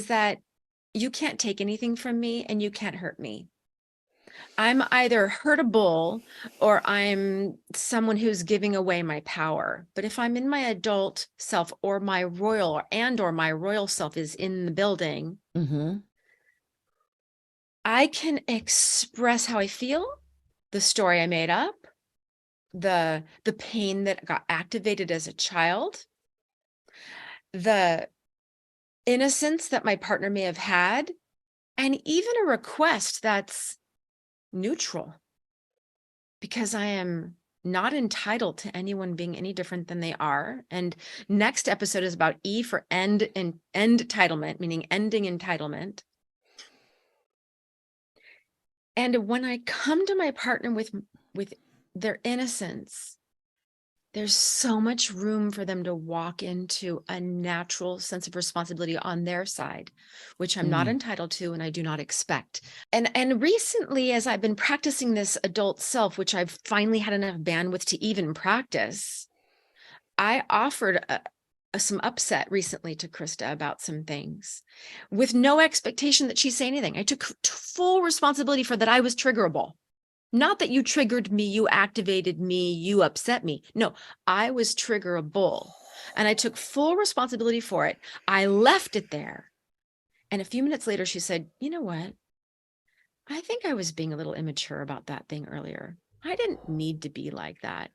that you can't take anything from me and you can't hurt me. I'm either hurtable or I'm someone who's giving away my power. But if I'm in my adult self, or my royal self is in the building, Mm-hmm. I can express how I feel, the story I made up, the pain that got activated as a child, the innocence that my partner may have had, and even a request that's neutral, because I am not entitled to anyone being any different than they are. And next episode is about E for end, and entitlement, meaning ending entitlement. And when I come to my partner with their innocence, there's so much room for them to walk into a natural sense of responsibility on their side, which I'm not Mm. entitled to and I do not expect. And recently, as I've been practicing this adult self, which I've finally had enough bandwidth to even practice, I offered some upset recently to Krista about some things with no expectation that she'd say anything. I took full responsibility for that. I was triggerable. Not that you triggered me, you activated me, you upset me. No, I was triggerable. And I took full responsibility for it. I left it there. And a few minutes later, she said, "You know what? I think I was being a little immature about that thing earlier. I didn't need to be like that.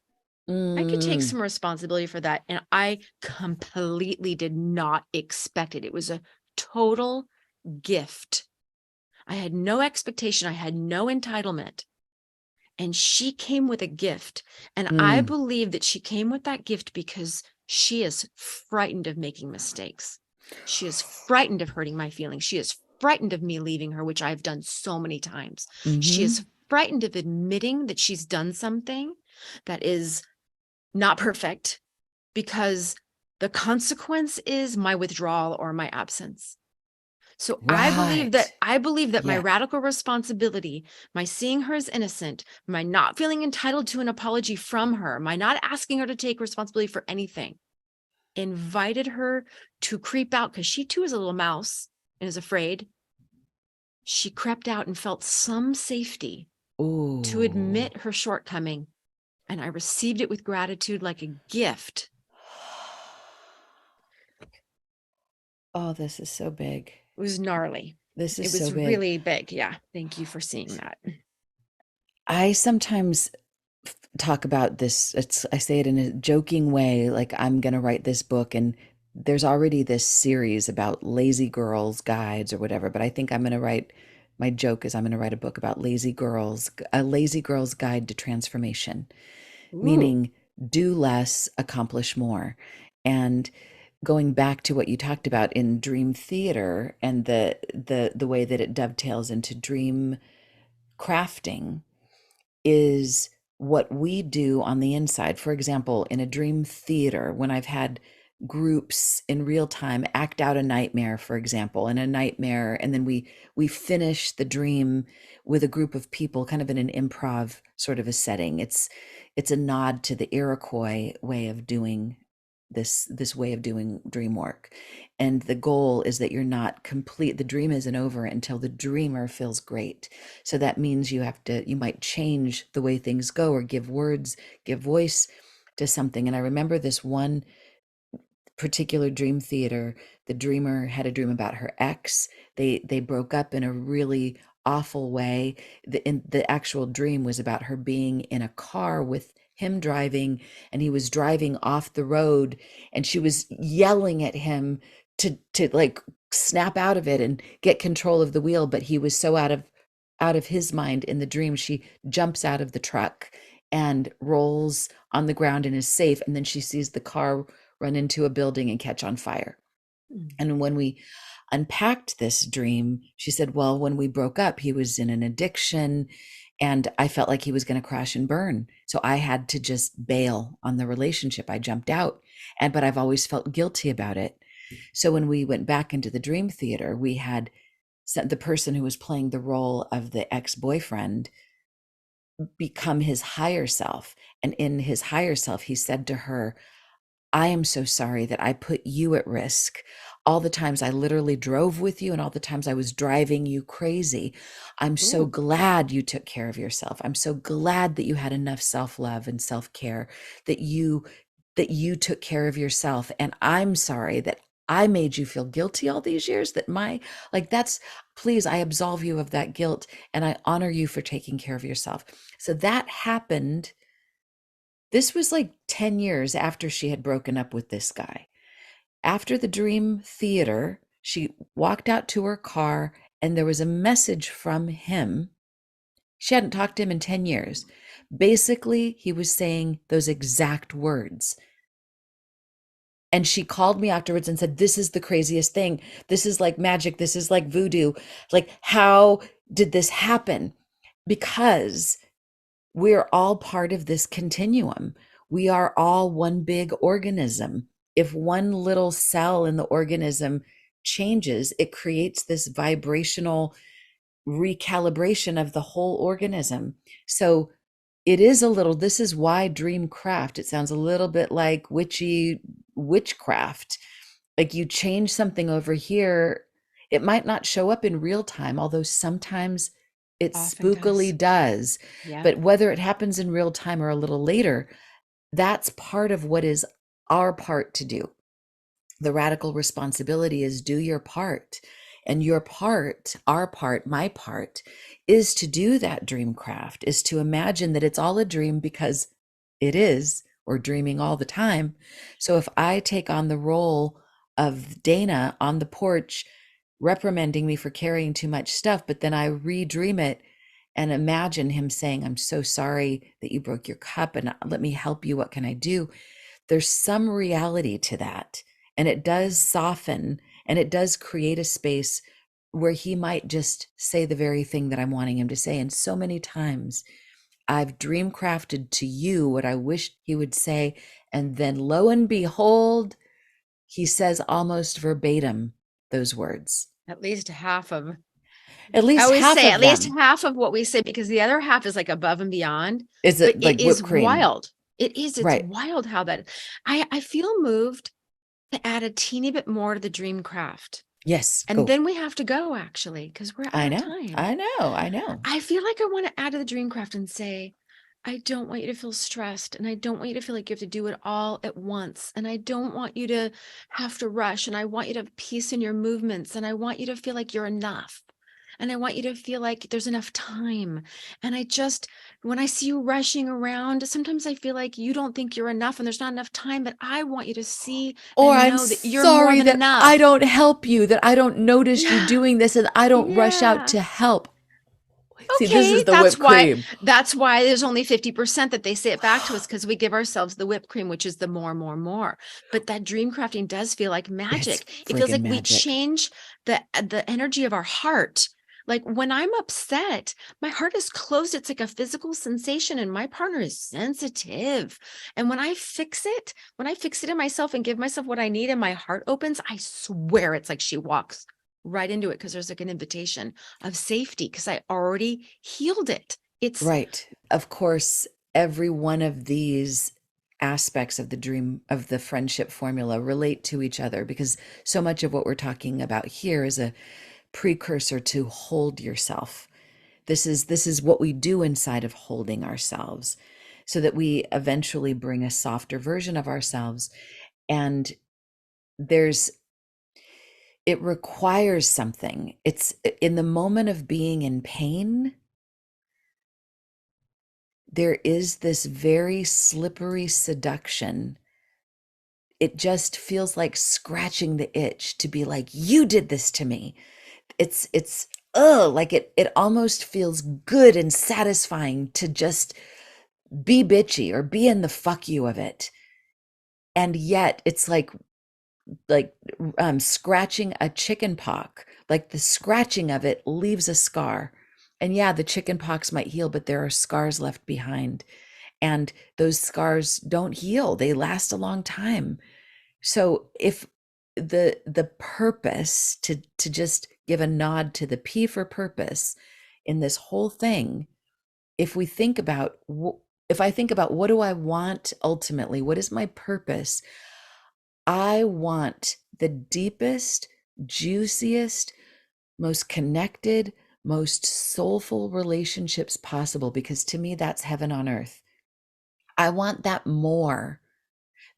I could take Mm. some responsibility for that." And I completely did not expect it. It was a total gift. I had no expectation, I had no entitlement. And she came with a gift. And I Mm. believe that she came with that gift because she is frightened of making mistakes. She is frightened of hurting my feelings. She is frightened of me leaving her, which I've done so many times. She Mm-hmm. is frightened of admitting that she's done something that is not perfect, because the consequence is my withdrawal or my absence. So Right. I believe that my Yeah. radical responsibility, my seeing her as innocent, my not feeling entitled to an apology from her, my not asking her to take responsibility for anything, invited her to creep out, because she too is a little mouse and is afraid. She crept out and felt some safety to Ooh. admit her shortcoming. And I received it with gratitude like a gift. Oh, this is so big. It was gnarly. This is It so was big. really big. Yeah. Thank you for seeing that. I sometimes talk about this. I say it in a joking way, like I'm gonna write this book, and there's already this series about lazy girls guides or whatever, but I think I'm gonna write, my joke is I'm gonna write a book about lazy girls, a lazy girl's guide to transformation, Ooh. meaning do less, accomplish more. And going back to what you talked about in dream theater and the way that it dovetails into dream crafting is what we do on the inside. For example, in a dream theater, when I've had groups in real time act out a nightmare, for example, and a nightmare, and then we finish the dream with a group of people, kind of in an improv sort of a setting. It's a nod to the Iroquois way of doing this way of doing dream work. And the goal is that you're not complete, the dream isn't over until the dreamer feels great. So that means you might change the way things go, or give words, give voice to something. And I remember this one particular dream theater. The dreamer had a dream about her ex. They broke up in a really awful way. The actual dream was about her being in a car with him driving, and he was driving off the road, and she was yelling at him to like snap out of it and get control of the wheel, but he was so out of his mind in the dream. She jumps out of the truck and rolls on the ground and is safe, and then she sees the car run into a building and catch on fire. Mm. And when we unpacked this dream, she said, well, when we broke up, he was in an addiction, and I felt like he was going to crash and burn. So I had to just bail on the relationship. I jumped out, but I've always felt guilty about it. So when we went back into the dream theater, we had the person who was playing the role of the ex-boyfriend become his higher self. And in his higher self, he said to her, I am so sorry that I put you at risk. All the times I literally drove with you, and all the times I was driving you crazy. I'm so Ooh. glad you took care of yourself. I'm so glad that you had enough self-love and self-care, that you took care of yourself. And I'm sorry that I made you feel guilty all these years, that please, I absolve you of that guilt, and I honor you for taking care of yourself. So that happened. This was like 10 years after she had broken up with this guy. After the dream theater, she walked out to her car, and there was a message from him. She hadn't talked to him in 10 years. Basically, he was saying those exact words. And she called me afterwards and said, this is the craziest thing. This is like magic. This is like voodoo. Like, how did this happen? Because we're all part of this continuum. We are all one big organism. If one little cell in the organism changes, it creates this vibrational recalibration of the whole organism. So this is why dreamcraft, it sounds a little bit like witchcraft. Like, you change something over here, it might not show up in real time, although sometimes it Often spookily does. Yeah. But whether it happens in real time or a little later, that's part of what is our part to do. The radical responsibility is do your part. And your part, our part, my part, is to do that dreamcraft, is to imagine that it's all a dream, because it is. We're dreaming all the time. So if I take on the role of Dana on the porch, reprimanding me for carrying too much stuff, but then I redream it and imagine him saying, I'm so sorry that you broke your cup, and let me help you. What can I do? There's some reality to that. And it does soften, and it does create a space where he might just say the very thing that I'm wanting him to say. And so many times I've dreamcrafted to you what I wished he would say. And then lo and behold, he says almost verbatim those words. At least half of, At I least always half say of at least them. half of what we say, because the other half is like above and beyond. Is But it like it is whipped cream? wild. It's Right. wild how that, I feel moved to add a teeny bit more to the dream craft. Yes. And Go. then we have to go, actually, because we're I out know. of time. I know. I feel like I want to add to the dreamcraft and say, I don't want you to feel stressed, and I don't want you to feel like you have to do it all at once. And I don't want you to have to rush. And I want you to have peace in your movements. And I want you to feel like you're enough. And I want you to feel like there's enough time. And when I see you rushing around, sometimes I feel like you don't think you're enough and there's not enough time, but I want you to see Or and I'm know that you're more sorry than that enough. I don't help you, that I don't notice you Yeah. doing this, and I don't rush out Yeah. to help. See, this Okay, is the whipped cream. that's why there's only 50% that they say it back to us, because we give ourselves the whipped cream, which is the more. But that dream crafting does feel like It's magic. It feels friggin' like we magic. change the energy of our heart. Like when I'm upset, my heart is closed. It's like a physical sensation, and my partner is sensitive. And when I fix it in myself and give myself what I need, and my heart opens, I swear it's like she walks right into it, because there's like an invitation of safety, because I already healed it. It's Right. Of course, every one of these aspects of the dream of the friendship formula relate to each other, because so much of what we're talking about here is a precursor to hold yourself. This is what we do inside of holding ourselves, so that we eventually bring a softer version of ourselves. And there's it requires something. It's in the moment of being in pain, there is this very slippery seduction. It just feels like scratching the itch to be like, you did this to me. It's like it almost feels good and satisfying to just be bitchy or be in the fuck you of it. And yet it's like scratching a chicken pox. Like the scratching of it leaves a scar. And yeah, the chicken pox might heal, but there are scars left behind. And those scars don't heal. They last a long time. So if the purpose, to just give a nod to the P for purpose in this whole thing, if we think about if I think about what do I want ultimately, what is my purpose? I want the deepest, juiciest, most connected, most soulful relationships possible, because to me, that's heaven on earth. I want that more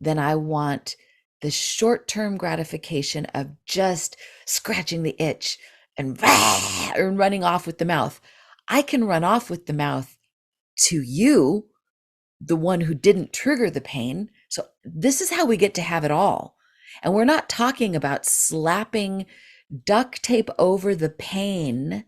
than I want the short term gratification of just scratching the itch and, and running off with the mouth. I can run off with the mouth to you, the one who didn't trigger the pain. So this is how we get to have it all. And we're not talking about slapping duct tape over the pain,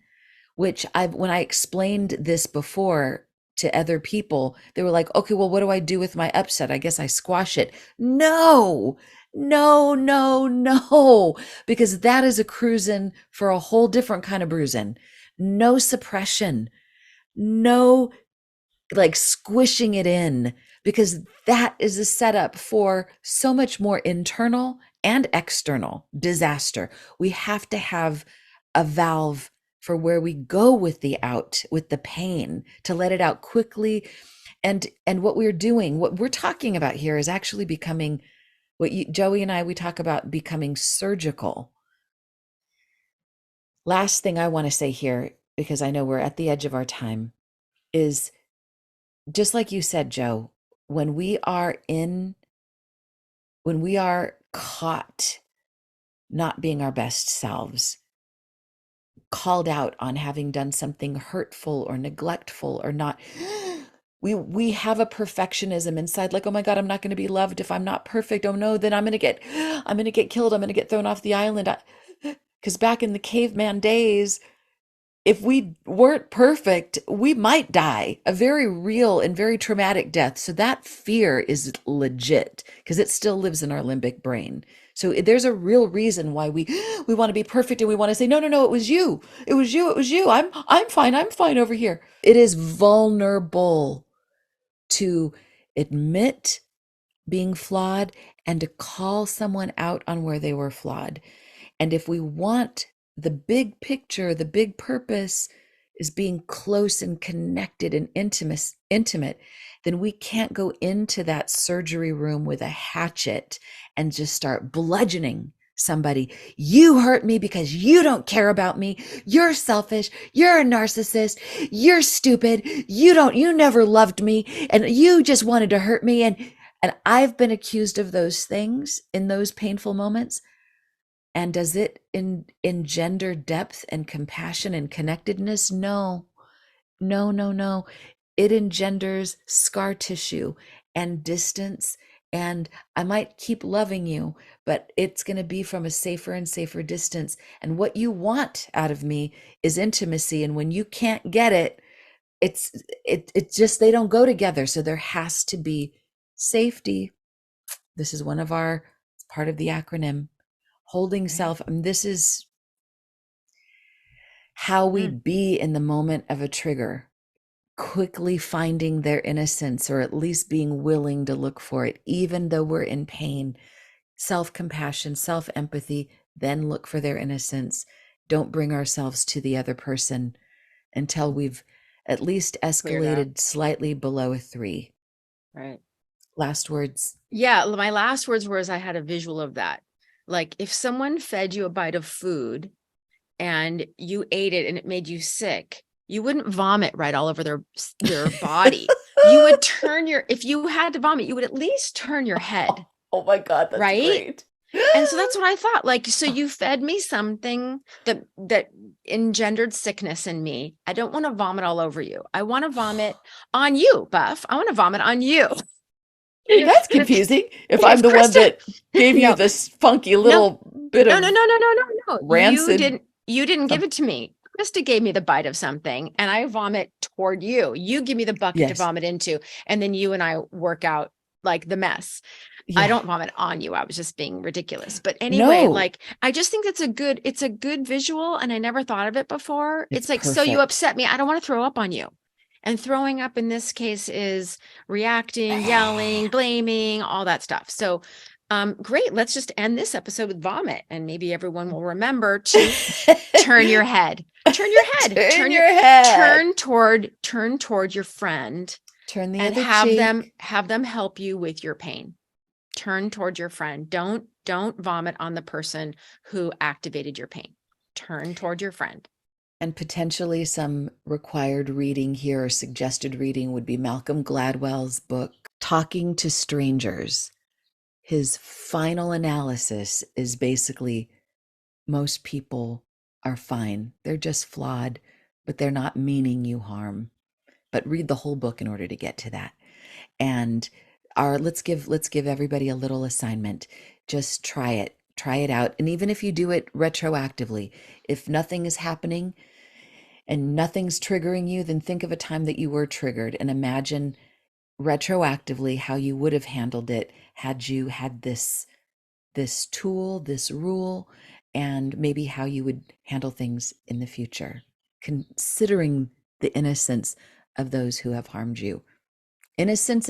which when I explained this before to other people, they were like, okay, well, what do I do with my upset? I guess I squash it. No, no, no, no, because that is a cruising for a whole different kind of bruising. No suppression, no like squishing it in, because that is a setup for so much more internal and external disaster. We have to have a valve for where we go with the pain, to let it out quickly. And what we're doing, what we're talking about here, is actually becoming Joey and I, we talk about becoming surgical. Last thing I want to say here, because I know we're at the edge of our time, is just like you said, Joe, when we are caught not being our best selves, called out on having done something hurtful or neglectful or not, we have a perfectionism inside, like, oh my God, I'm not going to be loved if I'm not perfect. Oh no, then I'm going to get killed. I'm going to get thrown off the island. Because back in the caveman days, if we weren't perfect, we might die a very real and very traumatic death. So that fear is legit, because it still lives in our limbic brain. So there's a real reason why we want to be perfect, and we want to say, no, no, no, it was you. It was you. It was you. I'm fine. I'm fine over here. It is vulnerable to admit being flawed and to call someone out on where they were flawed. And if we want the big picture, the big purpose is being close and connected and intimate, then we can't go into that surgery room with a hatchet and just start bludgeoning somebody. You hurt me because you don't care about me. You're selfish. You're a narcissist. You're stupid. You never loved me, and you just wanted to hurt me. And I've been accused of those things in those painful moments. And does it engender depth and compassion and connectedness? No, no, no, no. It engenders scar tissue and distance and I might keep loving you, but it's going to be from a safer and safer distance. And what you want out of me is intimacy. And when you can't get it, it's just, they don't go together. So there has to be safety. This is it's part of the acronym, holding self. And this is how we be in the moment of a trigger, quickly finding their innocence, or at least being willing to look for it, even though we're in pain. Self-compassion, self-empathy, then look for their innocence. Don't bring ourselves to the other person until we've at least escalated slightly below a 3. Right. Last words. Yeah. My last words were, as I had a visual of that. Like if someone fed you a bite of food and you ate it and it made you sick, you wouldn't vomit right all over their body. You would if you had to vomit, you would at least turn your head. Oh my God, that's right? Great. And so that's what I thought. Like, so you fed me something that engendered sickness in me. I don't want to vomit all over you. I want to vomit on you, Buff. I want to vomit on you. That's confusing. If I'm the one that gave you this funky little bit of no. rancid. You didn't give it to me. Krista gave me the bite of something and I vomit toward you. You give me the bucket to vomit into. And then you and I work out like the mess. Yeah. I don't vomit on you. I was just being ridiculous. But anyway, like, I just think it's a good visual. And I never thought of it before. It's like, perfect. So you upset me. I don't want to throw up on you. And throwing up in this case is reacting, yelling, blaming, all that stuff. So great. Let's just end this episode with vomit. And maybe everyone will remember to turn your head. Turn your head. Turn your head. Turn toward your friend. Turn the and other have them help you with your pain. Turn toward your friend. Don't vomit on the person who activated your pain. Turn toward your friend. And potentially some required reading here, or suggested reading, would be Malcolm Gladwell's book, Talking to Strangers. His final analysis is basically, most people are fine. They're just flawed, but they're not meaning you harm. But read the whole book in order to get to that. And let's give everybody a little assignment. Just try it out. And even if you do it retroactively, if nothing is happening and nothing's triggering you, then think of a time that you were triggered and imagine retroactively how you would have handled it had you had this tool, this rule, and maybe how you would handle things in the future, considering the innocence of those who have harmed you. Innocent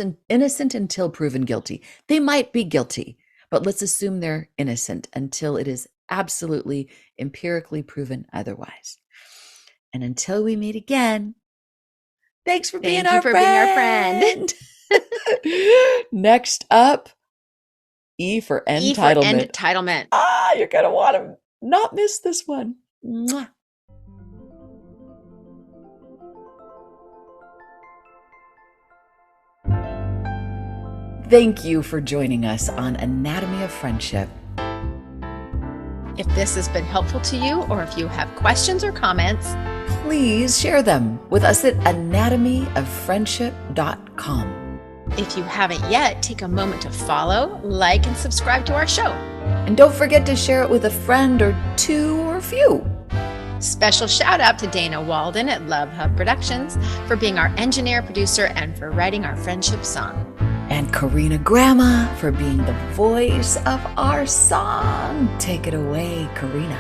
until proven guilty. They might be guilty, but let's assume they're innocent until it is absolutely empirically proven otherwise. And until we meet again, thanks for being our friend. Next up, E for entitlement. You're going to want to not miss this one. Mwah. Thank you for joining us on Anatomy of Friendship. If this has been helpful to you, or if you have questions or comments, please share them with us at anatomyoffriendship.com. If you haven't yet, take a moment to follow, like, and subscribe to our show. And don't forget to share it with a friend or two or a few. Special shout out to Dana Walden at Love Hub Productions for being our engineer, producer, and for writing our friendship song. And Karina Grandma for being the voice of our song. Take it away, Karina.